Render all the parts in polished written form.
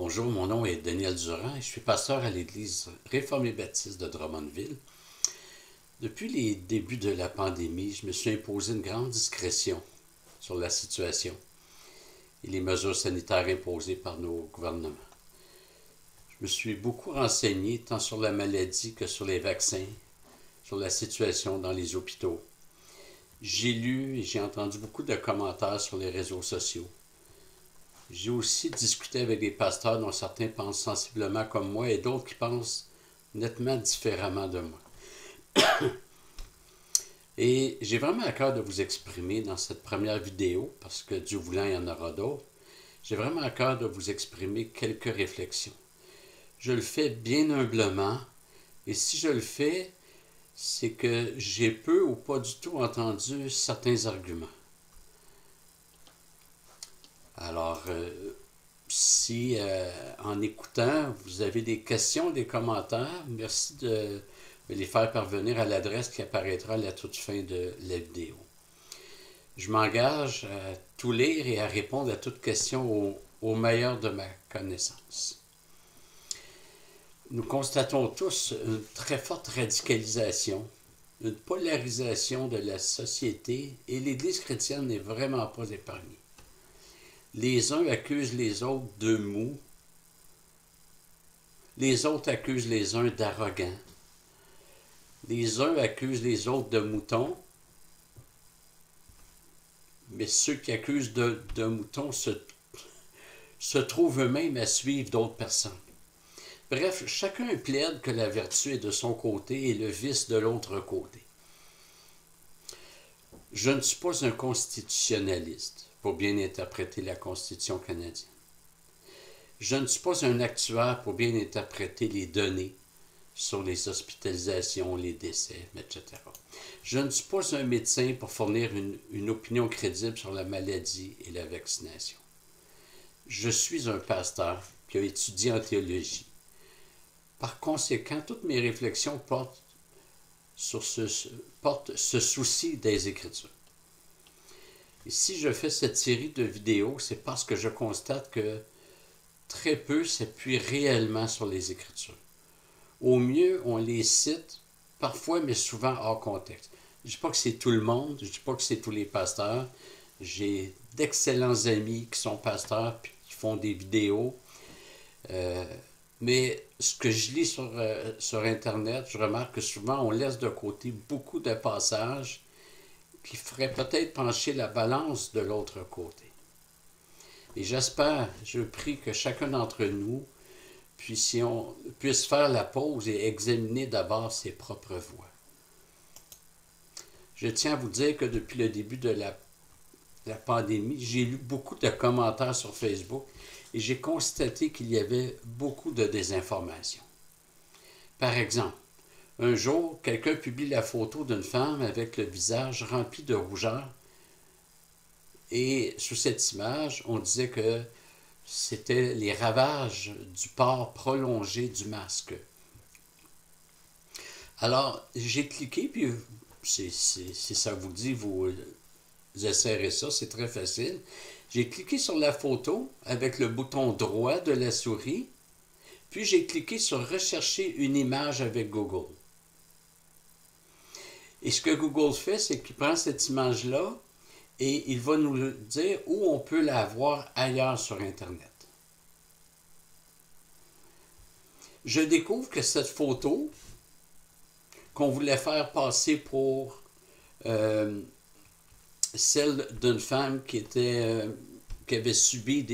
Bonjour, mon nom est Daniel Durand et je suis pasteur à l'Église réformée baptiste de Drummondville. Depuis les débuts de la pandémie, je me suis imposé une grande discrétion sur la situation et les mesures sanitaires imposées par nos gouvernements. Je me suis beaucoup renseigné tant sur la maladie que sur les vaccins, sur la situation dans les hôpitaux. J'ai lu et j'ai entendu beaucoup de commentaires sur les réseaux sociaux. J'ai aussi discuté avec des pasteurs dont certains pensent sensiblement comme moi et d'autres qui pensent nettement différemment de moi. Et j'ai vraiment à cœur de vous exprimer dans cette première vidéo, parce que Dieu voulant, il y en aura d'autres. J'ai vraiment à cœur de vous exprimer quelques réflexions. Je le fais bien humblement, et si je le fais, c'est que j'ai peu ou pas du tout entendu certains arguments. Alors, si en écoutant, vous avez des questions, des commentaires, merci de me les faire parvenir à l'adresse qui apparaîtra à la toute fin de la vidéo. Je m'engage à tout lire et à répondre à toute question au meilleur de ma connaissance. Nous constatons tous une très forte radicalisation, une polarisation de la société et l'Église chrétienne n'est vraiment pas épargnée. Les uns accusent les autres de mous, les autres accusent les uns d'arrogants, les uns accusent les autres de moutons, mais ceux qui accusent de moutons se trouvent eux-mêmes à suivre d'autres personnes. Bref, chacun plaide que la vertu est de son côté et le vice de l'autre côté. Je ne suis pas un constitutionnaliste pour bien interpréter la Constitution canadienne. Je ne suis pas un actuaire pour bien interpréter les données sur les hospitalisations, les décès, etc. Je ne suis pas un médecin pour fournir une opinion crédible sur la maladie et la vaccination. Je suis un pasteur qui a étudié en théologie. Par conséquent, toutes mes réflexions portent ce souci des Écritures. Et si je fais cette série de vidéos, c'est parce que je constate que très peu s'appuient réellement sur les Écritures. Au mieux, on les cite, parfois, mais souvent hors contexte. Je ne dis pas que c'est tout le monde, je ne dis pas que c'est tous les pasteurs. J'ai d'excellents amis qui sont pasteurs et qui font des vidéos. Mais ce que je lis sur Internet, je remarque que souvent, on laisse de côté beaucoup de passages qui feraient peut-être pencher la balance de l'autre côté. Et j'espère, je prie que chacun d'entre nous puisse faire la pause et examiner d'abord ses propres voies. Je tiens à vous dire que depuis le début de la pandémie, j'ai lu beaucoup de commentaires sur Facebook et j'ai constaté qu'il y avait beaucoup de désinformation. Par exemple, un jour, quelqu'un publie la photo d'une femme avec le visage rempli de rougeur et sous cette image, on disait que c'était les ravages du port prolongé du masque. Alors, j'ai cliqué, puis si ça vous dit, vous essayerez ça, c'est très facile. J'ai cliqué sur la photo avec le bouton droit de la souris, puis j'ai cliqué sur « Rechercher une image avec Google ». Et ce que Google fait, c'est qu'il prend cette image-là et il va nous dire où on peut la voir ailleurs sur Internet. Je découvre que cette photo, qu'on voulait faire passer pour celle d'une femme qui avait subi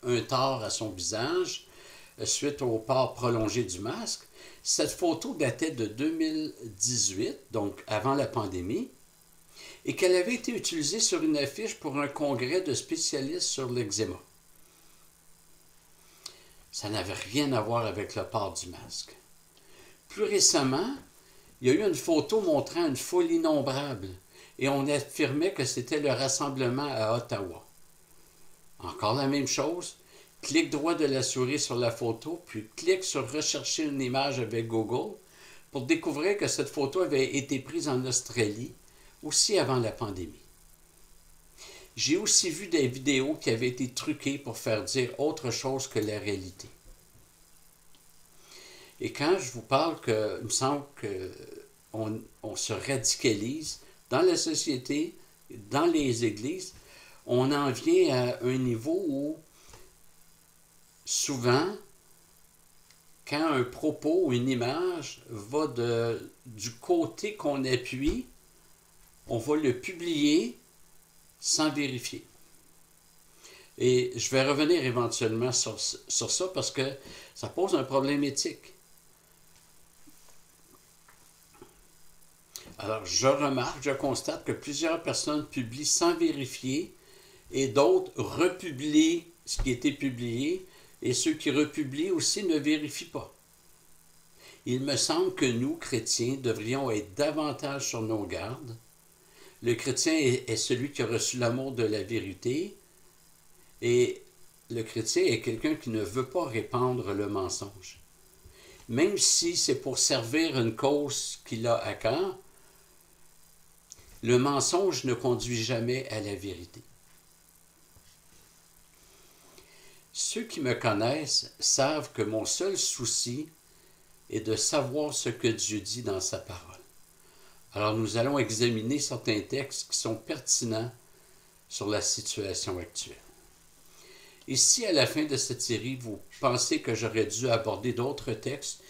un tort à son visage suite au port prolongé du masque, cette photo datait de 2018, donc avant la pandémie, et qu'elle avait été utilisée sur une affiche pour un congrès de spécialistes sur l'eczéma. Ça n'avait rien à voir avec le port du masque. Plus récemment, il y a eu une photo montrant une foule innombrable et on affirmait que c'était le rassemblement à Ottawa. Encore la même chose, clique droit de la souris sur la photo, puis clique sur « Rechercher une image avec Google » pour découvrir que cette photo avait été prise en Australie, aussi avant la pandémie. J'ai aussi vu des vidéos qui avaient été truquées pour faire dire autre chose que la réalité. Et quand je vous parle que, il me semble qu'on se radicalise dans la société, dans les églises, on en vient à un niveau où souvent, quand un propos ou une image va du côté qu'on appuie, on va le publier sans vérifier. Et je vais revenir éventuellement sur ça parce que ça pose un problème éthique. Alors, je constate que plusieurs personnes publient sans vérifier et d'autres republient ce qui a été publié et ceux qui republient aussi ne vérifient pas. Il me semble que nous, chrétiens, devrions être davantage sur nos gardes. Le chrétien est celui qui a reçu l'amour de la vérité et le chrétien est quelqu'un qui ne veut pas répandre le mensonge. Même si c'est pour servir une cause qu'il a à cœur, le mensonge ne conduit jamais à la vérité. Ceux qui me connaissent savent que mon seul souci est de savoir ce que Dieu dit dans sa parole. Alors nous allons examiner certains textes qui sont pertinents sur la situation actuelle. Et si à la fin de cette série, vous pensez que j'aurais dû aborder d'autres textes,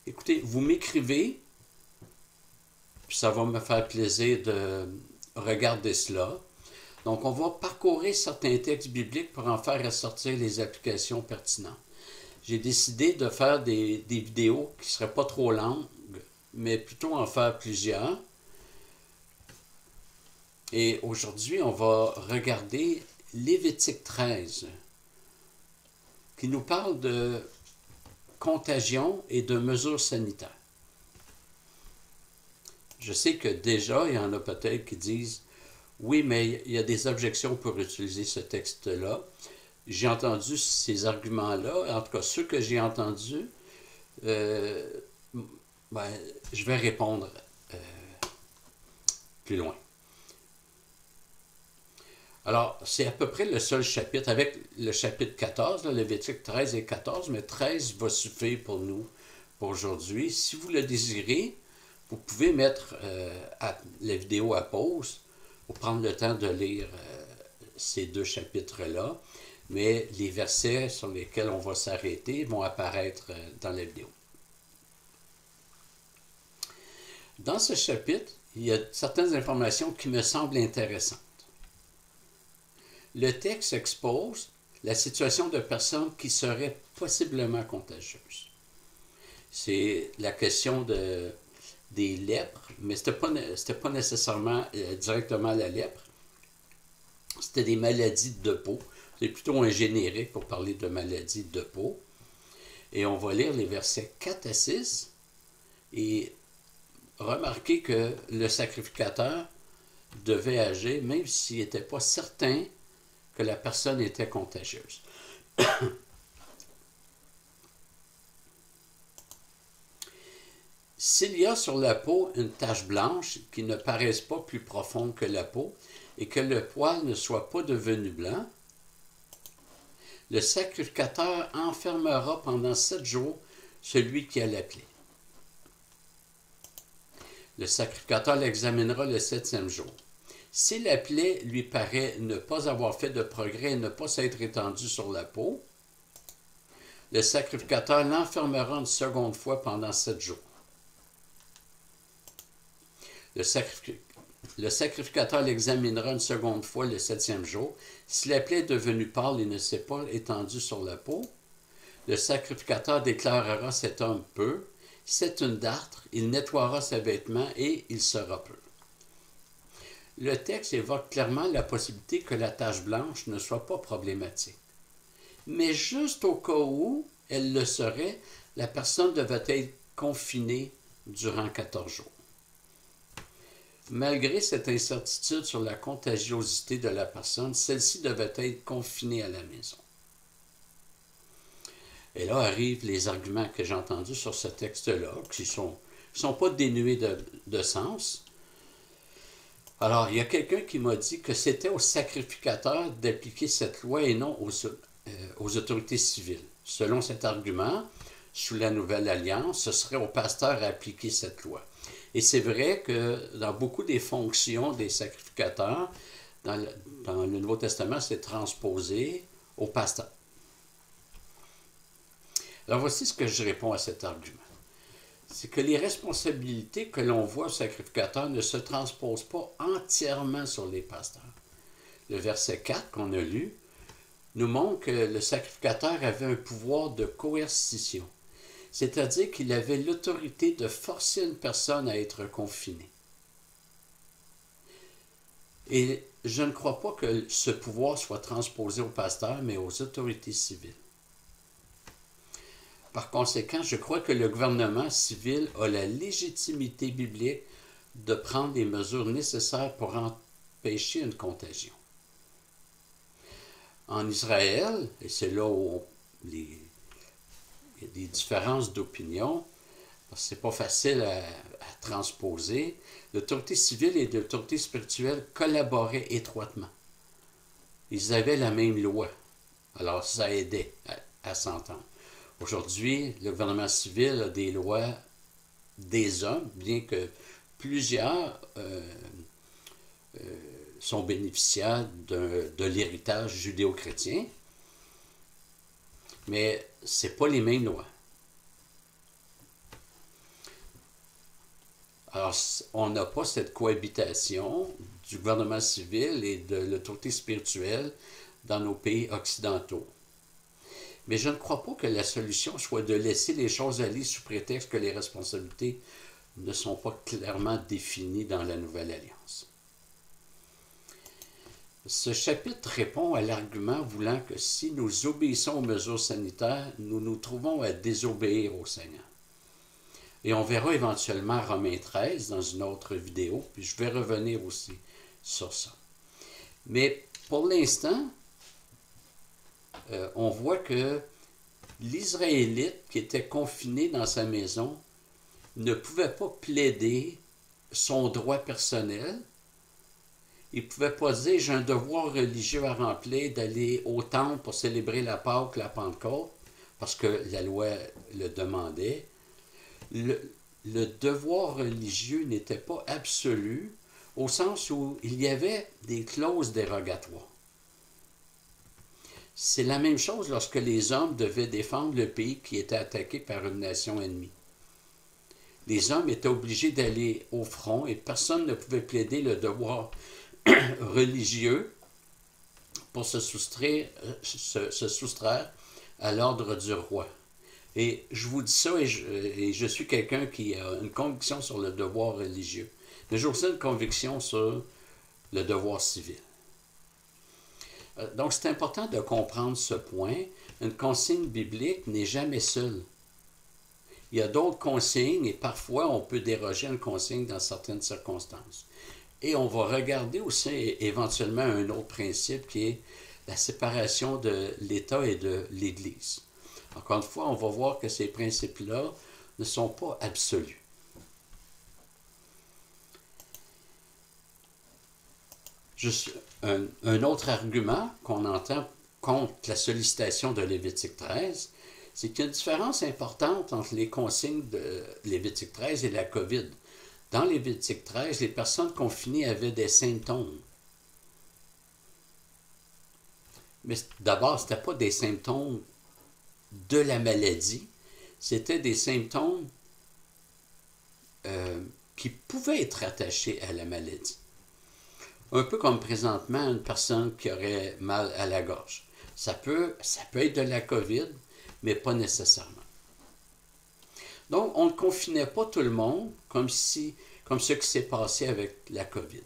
écoutez, vous m'écrivez, puis ça va me faire plaisir de regarder cela. Donc, on va parcourir certains textes bibliques pour en faire ressortir les applications pertinentes. J'ai décidé de faire des vidéos qui ne seraient pas trop longues, mais plutôt en faire plusieurs. Et aujourd'hui, on va regarder Lévitique 13, qui nous parle de contagion et de mesures sanitaires. Je sais que déjà, il y en a peut-être qui disent « Oui, mais il y a des objections pour utiliser ce texte-là. » J'ai entendu ces arguments-là, en tout cas ceux que j'ai entendus, je vais répondre plus loin. Alors, c'est à peu près le seul chapitre, avec le chapitre 14, là, Lévitique 13 et 14, mais 13 va suffire pour nous pour aujourd'hui. Si vous le désirez, vous pouvez mettre la vidéo à pause pour prendre le temps de lire ces deux chapitres-là, mais les versets sur lesquels on va s'arrêter vont apparaître dans la vidéo. Dans ce chapitre, il y a certaines informations qui me semblent intéressantes. Le texte expose la situation de personnes qui seraient possiblement contagieuses. C'est la question des lèpres, mais ce n'était pas nécessairement directement la lèpre. C'était des maladies de peau. C'est plutôt un générique pour parler de maladies de peau. Et on va lire les versets 4 à 6 et remarquez que le sacrificateur devait agir même s'il n'était pas certain que la personne était contagieuse. S'il y a sur la peau une tache blanche qui ne paraisse pas plus profonde que la peau et que le poil ne soit pas devenu blanc, le sacrificateur enfermera pendant 7 jours celui qui a la plaie. Le sacrificateur l'examinera le 7e jour. Si la plaie lui paraît ne pas avoir fait de progrès et ne pas s'être étendue sur la peau, le sacrificateur l'enfermera une seconde fois pendant 7 jours. Le sacrificateur l'examinera une seconde fois le 7e jour. Si la plaie est devenue pâle et ne s'est pas étendue sur la peau, le sacrificateur déclarera cet homme pur. C'est une dartre, il nettoiera ses vêtements et il sera pur. Le texte évoque clairement la possibilité que la tache blanche ne soit pas problématique. Mais juste au cas où elle le serait, la personne devait être confinée durant 14 jours. Malgré cette incertitude sur la contagiosité de la personne, celle-ci devait être confinée à la maison. Et là arrivent les arguments que j'ai entendus sur ce texte-là, qui ne sont pas dénués de sens. Alors, il y a quelqu'un qui m'a dit que c'était aux sacrificateurs d'appliquer cette loi et non aux autorités civiles. Selon cet argument, sous la Nouvelle Alliance, ce serait aux pasteurs à appliquer cette loi. Et c'est vrai que dans beaucoup des fonctions des sacrificateurs, dans le Nouveau Testament, c'est transposé aux pasteurs. Alors voici ce que je réponds à cet argument. C'est que les responsabilités que l'on voit aux sacrificateurs ne se transposent pas entièrement sur les pasteurs. Le verset 4 qu'on a lu nous montre que le sacrificateur avait un pouvoir de coercition, c'est-à-dire qu'il avait l'autorité de forcer une personne à être confinée. Et je ne crois pas que ce pouvoir soit transposé aux pasteurs, mais aux autorités civiles. Par conséquent, je crois que le gouvernement civil a la légitimité biblique de prendre les mesures nécessaires pour empêcher une contagion. En Israël, et c'est là où il y a des différences d'opinion, parce que ce n'est pas facile à transposer, l'autorité civile et l'autorité spirituelle collaboraient étroitement. Ils avaient la même loi, alors ça aidait à s'entendre. Aujourd'hui, le gouvernement civil a des lois des hommes, bien que plusieurs sont bénéficiaires de l'héritage judéo-chrétien, mais ce n'est pas les mêmes lois. Alors, on n'a pas cette cohabitation du gouvernement civil et de l'autorité spirituelle dans nos pays occidentaux. Mais je ne crois pas que la solution soit de laisser les choses aller sous prétexte que les responsabilités ne sont pas clairement définies dans la Nouvelle Alliance. Ce chapitre répond à l'argument voulant que si nous obéissons aux mesures sanitaires, nous nous trouvons à désobéir au Seigneur. Et on verra éventuellement Romains 13 dans une autre vidéo, puis je vais revenir aussi sur ça. Mais pour l'instant, on voit que l'Israélite qui était confiné dans sa maison ne pouvait pas plaider son droit personnel. Il ne pouvait pas dire « j'ai un devoir religieux à remplir d'aller au temple pour célébrer la Pâque, la Pentecôte », parce que la loi le demandait. Le devoir religieux n'était pas absolu, au sens où il y avait des clauses dérogatoires. C'est la même chose lorsque les hommes devaient défendre le pays qui était attaqué par une nation ennemie. Les hommes étaient obligés d'aller au front et personne ne pouvait plaider le devoir religieux pour se soustraire à l'ordre du roi. Et je vous dis ça, et je suis quelqu'un qui a une conviction sur le devoir religieux, mais j'ai aussi une conviction sur le devoir civil. Donc, c'est important de comprendre ce point. Une consigne biblique n'est jamais seule. Il y a d'autres consignes et parfois on peut déroger à une consigne dans certaines circonstances. Et on va regarder aussi éventuellement un autre principe qui est la séparation de l'État et de l'Église. Encore une fois, on va voir que ces principes-là ne sont pas absolus. Juste un autre argument qu'on entend contre la sollicitation de Lévitique 13, c'est qu'il y a une différence importante entre les consignes de Lévitique 13 et la COVID. Dans Lévitique 13, les personnes confinées avaient des symptômes. Mais d'abord, ce n'était pas des symptômes de la maladie, c'était des symptômes qui pouvaient être attachés à la maladie. Un peu comme présentement une personne qui aurait mal à la gorge. Ça peut être de la COVID, mais pas nécessairement. Donc, on ne confinait pas tout le monde comme ce qui s'est passé avec la COVID.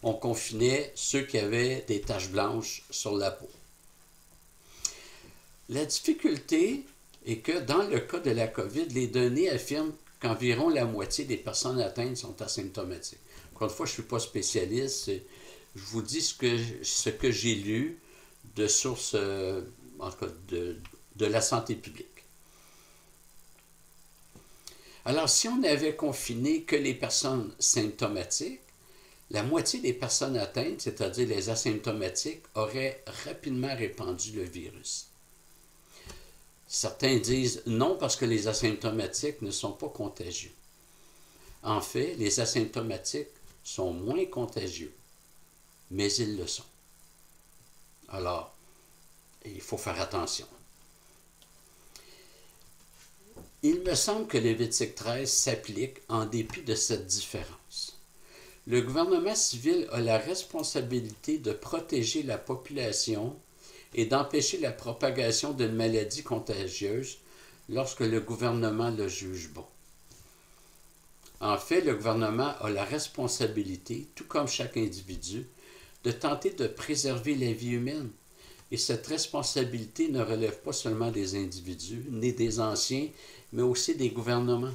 On confinait ceux qui avaient des taches blanches sur la peau. La difficulté est que dans le cas de la COVID, les données affirment qu'environ la moitié des personnes atteintes sont asymptomatiques. Encore une fois, je ne suis pas spécialiste, je vous dis ce que j'ai lu de sources en tout cas de la santé publique. Alors, si on avait confiné que les personnes symptomatiques, La moitié des personnes atteintes, c'est-à-dire les asymptomatiques, auraient rapidement répandu le virus. Certains disent non parce que les asymptomatiques ne sont pas contagieux. En fait, les asymptomatiques sont moins contagieux, mais ils le sont. Alors, il faut faire attention. Il me semble que Lévitique 13 s'applique en dépit de cette différence. Le gouvernement civil a la responsabilité de protéger la population et d'empêcher la propagation d'une maladie contagieuse lorsque le gouvernement le juge bon. En fait, le gouvernement a la responsabilité, tout comme chaque individu, de tenter de préserver la vie humaine. Et cette responsabilité ne relève pas seulement des individus, ni des anciens, mais aussi des gouvernements,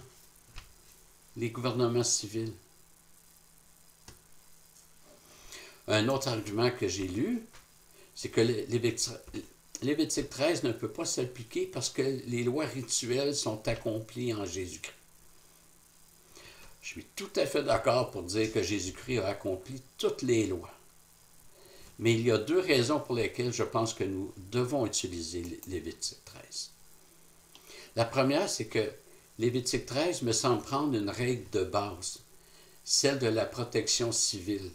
les gouvernements civils. Un autre argument que j'ai lu, c'est que Lévitique 13 ne peut pas s'appliquer parce que les lois rituelles sont accomplies en Jésus-Christ. Je suis tout à fait d'accord pour dire que Jésus-Christ a accompli toutes les lois. Mais il y a deux raisons pour lesquelles je pense que nous devons utiliser Lévitique 13. La première, c'est que Lévitique 13 me semble prendre une règle de base, celle de la protection civile,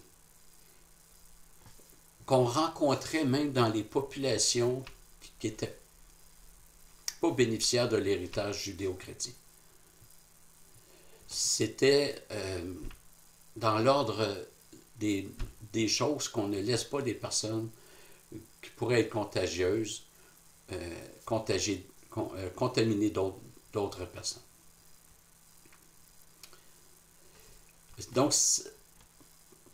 qu'on rencontrait même dans les populations qui n'étaient pas bénéficiaires de l'héritage judéo-chrétien. C'était dans l'ordre des choses qu'on ne laisse pas des personnes qui pourraient être contagieuses, contaminer d'autres personnes. Donc,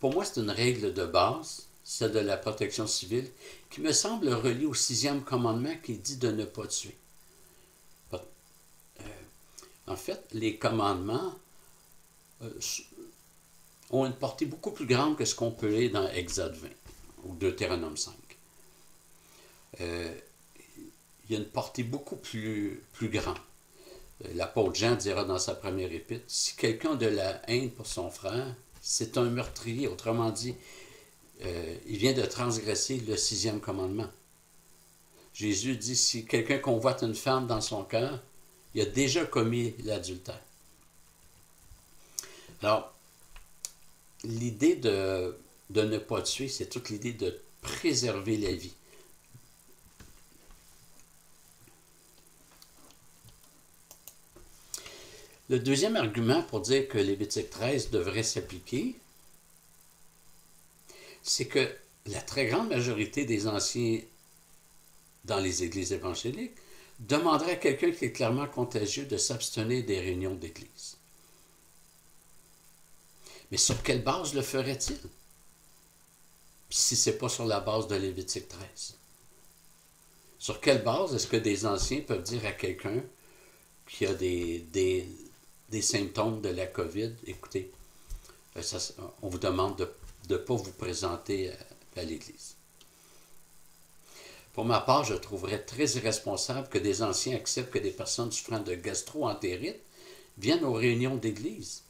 pour moi, c'est une règle de base, celle de la protection civile, qui me semble reliée au 6e commandement qui dit de ne pas tuer. En fait, les commandements ont une portée beaucoup plus grande que ce qu'on peut lire dans Exode 20 ou Deutéronome 5. Il y a une portée beaucoup plus grande. L'apôtre Jean dira dans sa première épître, si quelqu'un a de la haine pour son frère, c'est un meurtrier. Autrement dit, il vient de transgresser le 6e commandement. Jésus dit, si quelqu'un convoite une femme dans son cœur, il a déjà commis l'adultère. Alors, l'idée de ne pas tuer, c'est toute l'idée de préserver la vie. Le deuxième argument pour dire que Lévitique 13 devrait s'appliquer, c'est que la très grande majorité des anciens dans les églises évangéliques demanderaient à quelqu'un qui est clairement contagieux de s'abstenir des réunions d'église. Mais sur quelle base le ferait-il? Si ce n'est pas sur la base de Lévitique 13. Sur quelle base est-ce que des anciens peuvent dire à quelqu'un qui a des symptômes de la COVID, écoutez, on vous demande de ne pas vous présenter à l'Église. Pour ma part, je trouverais très irresponsable que des anciens acceptent que des personnes souffrant de gastro-entérite viennent aux réunions d'Église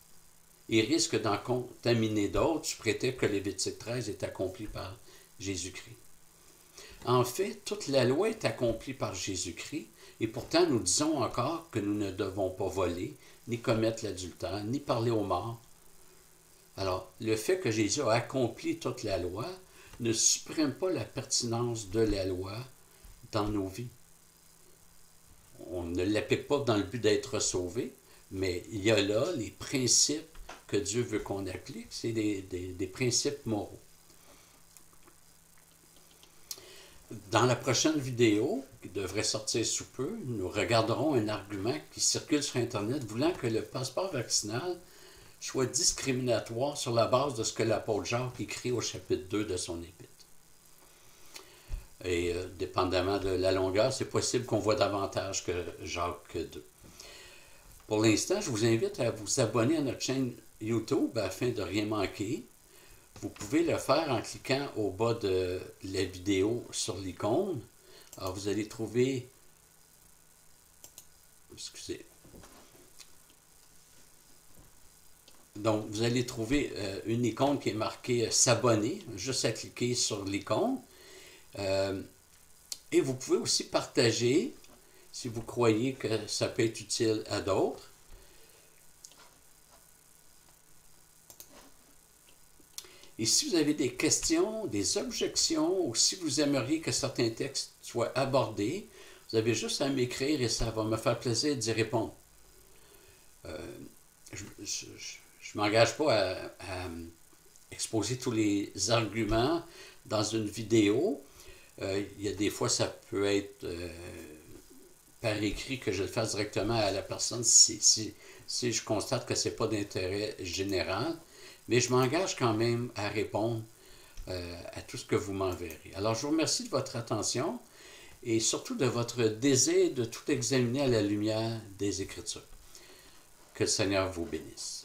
et risquent d'en contaminer d'autres sous prétexte que Lévitique 13 est accompli par Jésus-Christ. En fait, toute la loi est accomplie par Jésus-Christ et pourtant nous disons encore que nous ne devons pas voler, ni commettre l'adultère, ni parler aux morts. Alors, le fait que Jésus a accompli toute la loi ne supprime pas la pertinence de la loi dans nos vies. On ne l'applique pas dans le but d'être sauvé, mais il y a là les principes que Dieu veut qu'on applique, c'est des principes moraux. Dans la prochaine vidéo, qui devrait sortir sous peu, nous regarderons un argument qui circule sur Internet voulant que le passeport vaccinal soit discriminatoire sur la base de ce que l'apôtre Jacques écrit au chapitre 2 de son épître. Et dépendamment de la longueur, c'est possible qu'on voit davantage que Jacques 2. Pour l'instant, je vous invite à vous abonner à notre chaîne YouTube afin de ne rien manquer. Vous pouvez le faire en cliquant au bas de la vidéo sur l'icône. Alors, vous allez trouver... Excusez. Donc, vous allez trouver une icône qui est marquée S'abonner, juste à cliquer sur l'icône. Et vous pouvez aussi partager si vous croyez que ça peut être utile à d'autres. Et si vous avez des questions, des objections, ou si vous aimeriez que certains textes soient abordés, vous avez juste à m'écrire et ça va me faire plaisir d'y répondre. Je ne m'engage pas à exposer tous les arguments dans une vidéo. Il y a des fois, ça peut être par écrit que je le fasse directement à la personne si je constate que ce n'est pas d'intérêt général. Mais je m'engage quand même à répondre à tout ce que vous m'enverrez. Alors, je vous remercie de votre attention et surtout de votre désir de tout examiner à la lumière des Écritures. Que le Seigneur vous bénisse.